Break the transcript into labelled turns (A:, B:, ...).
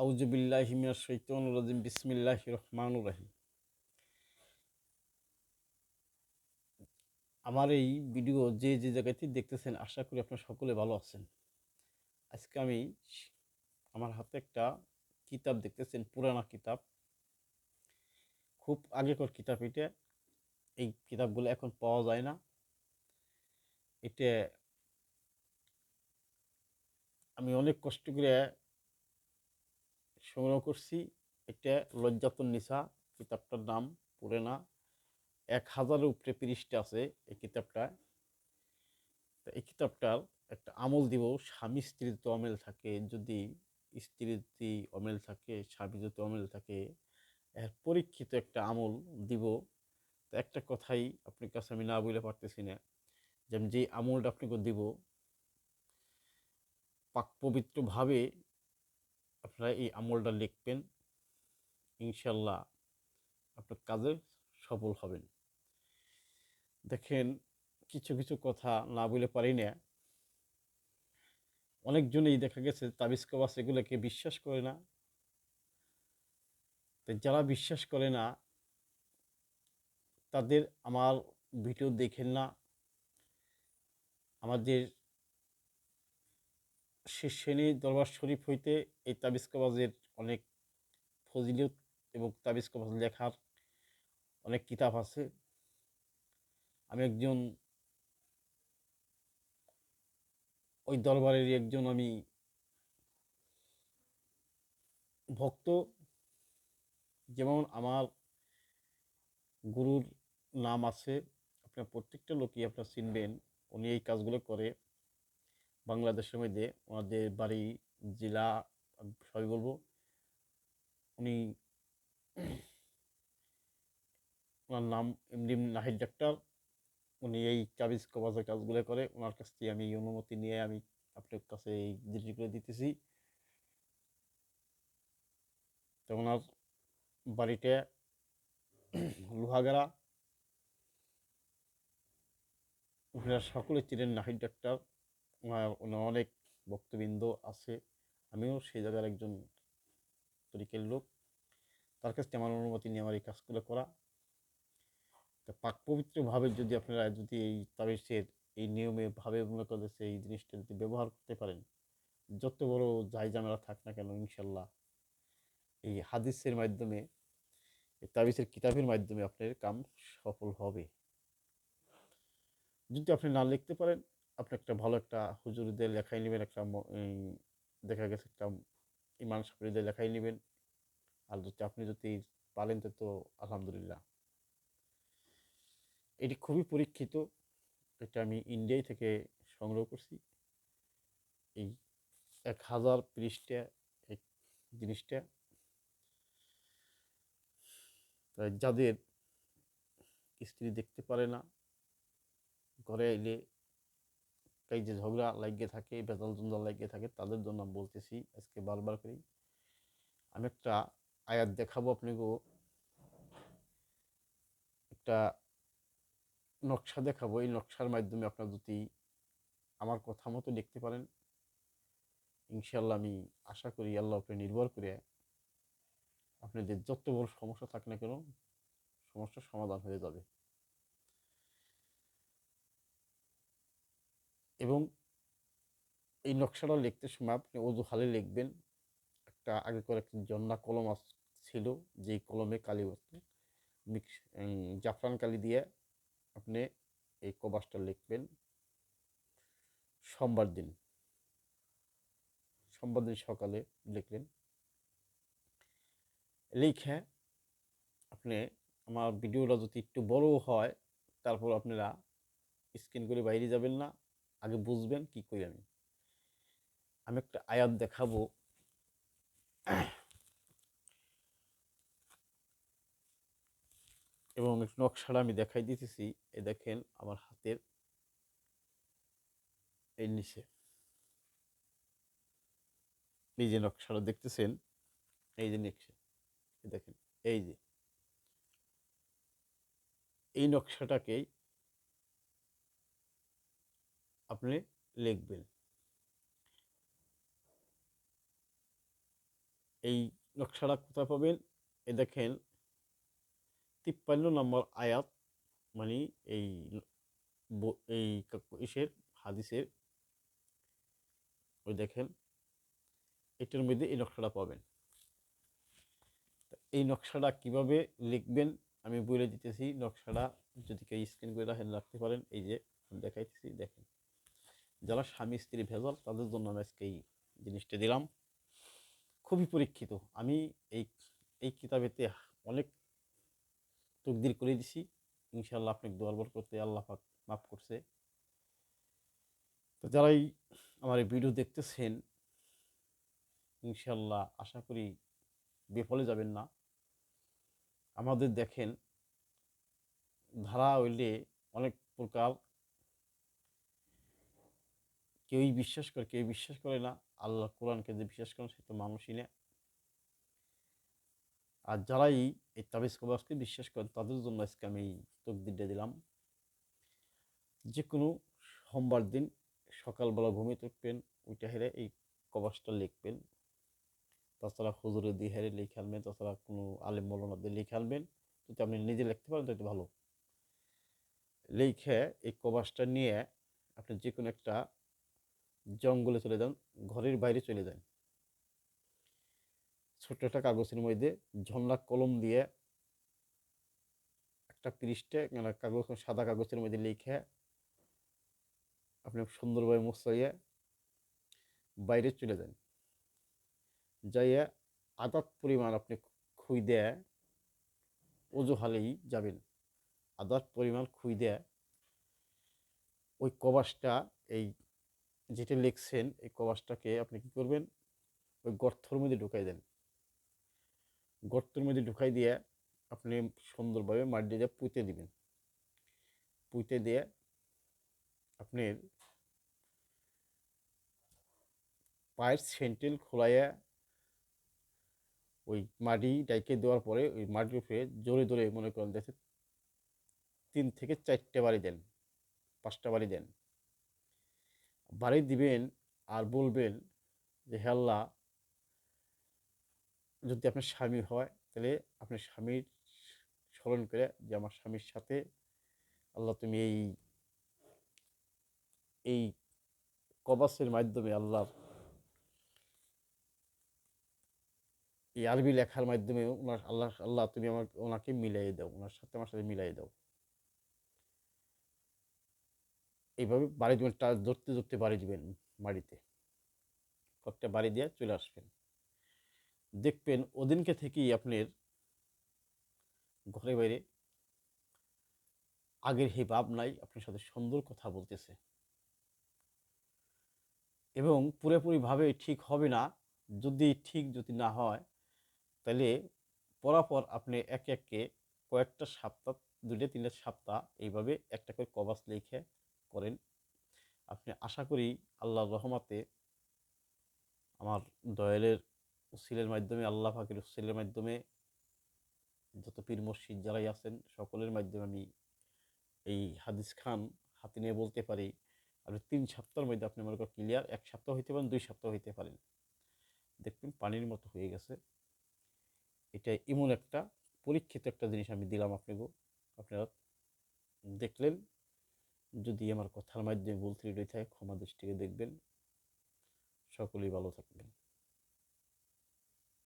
A: আউযু বিল্লাহি মিনাশ শাইতানির রাজিম বিসমিল্লাহির রহমানির রহিম। আমার এই ভিডিও যে জায়গাতে দেখতেছেন আশা করি আপনারা সকলে ভালো আছেন। আজকে আমি আমার হাতে একটা কিতাব দেখতেছেন, পুরানা কিতাব, খুব আগেকার কিতাব এটা। এই কিতাবগুলো এখন পাওয়া যায় না। এটা আমি অনেক কষ্ট করে সংগ্রহ করছি। এটা লজ্জাতুন নিসা, কিতাবটার নাম। পুরানা 1000-এর উপরে পৃষ্ঠা আছে এই কিতাবটায়। তা এই কিতাবটার একটা আমল দিব। স্বামী স্ত্রীর তো অমিল থাকে, যদি স্ত্রীর যদি অমিল থাকে, স্বামী যদি অমিল থাকে, এর পরীক্ষিত একটা আমল দিব। তো একটা কথাই আপনার কাছে আমি না বলে পারতেছি না, যে আমি যে আমলটা আপনাকে দিব, পাক পবিত্রভাবে আপনারা এই আমলটা লিখবেন। ইনশাল্লাহ আপনার কাজে সফল হবেন। দেখেন, কিছু কিছু কথা না বলে পারি না। অনেকজনেই দেখা গেছে তাবিজ কবাজ এগুলোকে বিশ্বাস করে না। তো যারা বিশ্বাস করে না তাদের আমার ভিডিও দেখেন না। আমাদের শীর্ষেনী দরবার শরীফ হইতে এই তাবিজ কবাজের অনেক ফজিলত এবং তাবিজ কবাজ লেখার অনেক কিতাব আছে। আমি একজন ওই দরবারেরই একজন আমি ভক্ত। যেমন আমার গুরুর নাম আছে, আপনার প্রত্যেকটা লোকই আপনারা চিনবেন। উনি এই কাজগুলো করে বাংলাদেশের মধ্যে। ওনাদের বাড়ি, জেলা সবই বলবো। উনি, ওনার নাম এমডি নাহিদ ডাক্তার। উনি এই তাবিজ কবাজের কাজগুলো করে। ওনার কাছ থেকে আমি অনুমতি নিয়ে আমি আপনার কাছে এই জিনিসগুলো দিতেছি। তো ওনার বাড়িতে লোহাগাড়া। আপনারা সকলে চিনেন নাহিদ ডাক্তার। ওনার অনেক ভক্তবৃন্দ আছে। আমিও সেই জায়গার একজন তরিকের লোক। তার কাছ থেকে আমার অনুমতি নিয়ে আমার এই কাজগুলো করা। তো পাক পবিত্রভাবে যদি আপনারা যদি এই তাবিজের এই নিয়মে ভাবে মনে করতেছে এই জিনিসটা যদি ব্যবহার করতে পারেন, যত বড় যাই ঝামেলা থাক না কেন, ইনশাল্লাহ এই হাদিসের মাধ্যমে, এই তাবিজের কিতাবের মাধ্যমে আপনার কাম সফল হবে। যদি আপনি না লিখতে পারেন, আপনি একটা ভালো একটা হুজুরদের লেখাই নেবেন, একটা দেখা গেছে একটা ইমাম সাহেবদের লেখাই নেবেন। আর যদি আপনি যদি পারেন তো আলহামদুলিল্লাহ। এটি খুবই পরীক্ষিত। এটা আমি ইন্ডিয়ায় থেকে সংগ্রহ করছি। এই 1000 পৃষ্ঠা এই জিনিসটা। তাই যাদের স্ত্রী দেখতে পারে না, ঘরে এলে এই যে ঝগড়া লাগিয়ে থাকে, বেতাল জঞ্জাল লাগিয়ে থাকে, তাদের জন্য আমি বলতেছি আজকে বারবার করি। আমি একটা আয়াত দেখাবো আপনাকে, একটা নকশা দেখাবো। এই নকশার মাধ্যমে আপনারা যদি আমার কথা মতো দেখতে পারেন, ইনশাল্লাহ আমি আশা করি আল্লাহ উপরে নির্ভর করে আপনাদের যত বড় সমস্যা থাকে না কেন, সমস্যার সমাধান হয়ে যাবে। এবং এই নকশাটা লিখতে সময় আপনি অজু হালে লিখবেন। একটা আগে করে একটা জন্না কলম ছিল, যেই কলমে কালি মিক্স জাফরান কালি দিয়ে আপনি এই কবাসটা লিখবেন। সোমবার দিন, সোমবার দিন সকালে লিখলেন। লিখে আপনি, আমার ভিডিওটা যদি একটু বড় হয়, তারপর আপনারা স্ক্রিন করে বাইরে যাবেন না, আগে বুঝবেন কি করি আমি। আমি একটা আয়াত দেখাবো। এবং নকশাটা আমি দেখাই দিতেছি। এ দেখেন আমার হাতের এই নিচে এই যে নকশাটা দেখতেছেন, এই যে নকশা, দেখেন এই যে এই নকশাটাকেই আপনি লিখবেন। এই নকশাটা কোথায় পাবেন? এ দেখেন 53 নম্বর আয়াত, মানে এই এই ইসের হাদিসের, ওই দেখেন এটার মধ্যে এই নকশাটা পাবেন। এই নকশাটা কিভাবে লিখবেন আমি বলে দিতেছি। নকশাটা যদি কেউ স্ক্রিন করে রাখতে পারেন, এই যে দেখাইতেছি, দেখেন। যারা স্বামী স্ত্রী ভেজাল তাদের জন্য আমি আজকে এই জিনিসটা দিলাম, খুবই পরীক্ষিত। আমি এই এই কিতাবেতে অনেক তকদির করে দিছি, ইনশাল্লাহ আপনাকে দোয়ার করতে আল্লাহ পাক মাফ করছে। তো যারাই আমার এই ভিডিও দেখতেছেন, ইনশাল্লাহ আশা করি বিফলে যাবেন না। আমাদের দেখেন ধারা হইলে অনেক প্রকার, কেউই বিশ্বাস করে, কেউ বিশ্বাস করে না। আল্লাহ কোরআনকে যে বিশ্বাস করেন সে তো মানুষই না। আর যারাই এই তাবিজ কবজকে বিশ্বাস করেন তাদের জন্য আজকে আমি তকদিরটা দিলাম। যে কোনো সোমবার দিন সকালবেলা ঘুমিয়ে থাকবেন, ওইটা হেরে এই কবজটা লিখবেন। তাছাড়া হুজুরে দিয়ে হেরে লিখে আনবেন, তাছাড়া কোনো আলেম মৌলানা দিয়ে লিখে আনবেন। যদি আপনি নিজে লিখতে পারেন তো ভালো। লিখে এই কবজটা নিয়ে আপনি যে কোনো একটা জঙ্গলে চলে যান, ঘরের বাইরে চলে যান। ছোট্ট একটা কাগজের মধ্যে ঝর্ণা কলম দিয়ে একটা পৃষ্ঠে কাগজ, সাদা কাগজের মধ্যে লিখে আপনি সুন্দরভাবে মুছাইয়া বাইরে চলে যান। যাইয়া আদাত পরিমাণ আপনি খুই দেয় অজুহালেই যাবেন। আদাত পরিমাণ খুই দেয় ওই কবাসটা, এই যেটা লিখছেন এই কবাসটাকে আপনি কি করবেন, ওই গর্তর মধ্যে ঢুকাই দেন। গর্তের মধ্যে ঢুকাই দিয়ে আপনি সুন্দরভাবে মাটি দিয়ে পুঁতে দিবেন। পুঁতে দিয়ে আপনার পায়ের সেন্টেল খোলাইয়া ওই মাটি ডাইকে দেওয়ার পরে ওই মাটির উপরে জোরে জোরে মনে করেন যাচ্ছে 3 থেকে 4টে বাড়ি দেন, 5টা বাড়ি দেন। বাড়ি দিবেন আর বলবেন যে হে আল্লাহ, যদি আপনার স্বামী হয় তাহলে আপনার স্বামীর স্মরণ করে যে আমার স্বামীর সাথে আল্লাহ তুমি এই এই কবাসের মাধ্যমে আল্লাহ, এই আরবি লেখার মাধ্যমে ওনার আল্লাহ তুমি আমার ওনাকে মিলাই দাও, ওনার সাথে আমার সাথে মিলাই দাও। এইভাবে বাড়ি দিবেন, টাচ ধরতে ধরতে বাড়ি দিবেন বাড়িতে, কয়েকটা বাড়ি দিয়ে চলে আসবেন। দেখবেন ওদিনকে থেকেই আপনার ঘরে বাইরে আগের হে ভাব নাই, আপনার সাথে সুন্দর কথা বলতেছে। এবং পুরোপুরিভাবে ঠিক হবে না, যদি না হয় তাহলে পরাপর আপনি একে একে কয়েকটা সপ্তাহ, 2-3 সপ্তাহ এইভাবে একটা করে কবাস লিখে করেন। আপনি আশা করি আল্লাহর রহমতে আমার দয়ালের উসিলের মাধ্যমে, আল্লাহ পাকের উসিলের মাধ্যমে, যত পীর মুর্শিদ যারাই আছেন সকলের মাধ্যমে আমি এই হাদিস খান হাতে নিয়ে বলতে পারি আপনি 3 সপ্তাহের মধ্যে আপনি মনে করেন ক্লিয়ার। 1 সপ্তাহ হইতে পারেন, 2 সপ্তাহ হইতে পারেন, দেখবেন পানির মতো হয়ে গেছে। এটা এমন একটা পরীক্ষিত একটা জিনিস আমি দিলাম আপনাকে, আপনারা দেখলেন। যদি আমার কথার মাধ্যমে ভুল ত্রুটি থাকে ক্ষমা দৃষ্টিতে দেখবেন। সকলেই ভালো থাকবেন।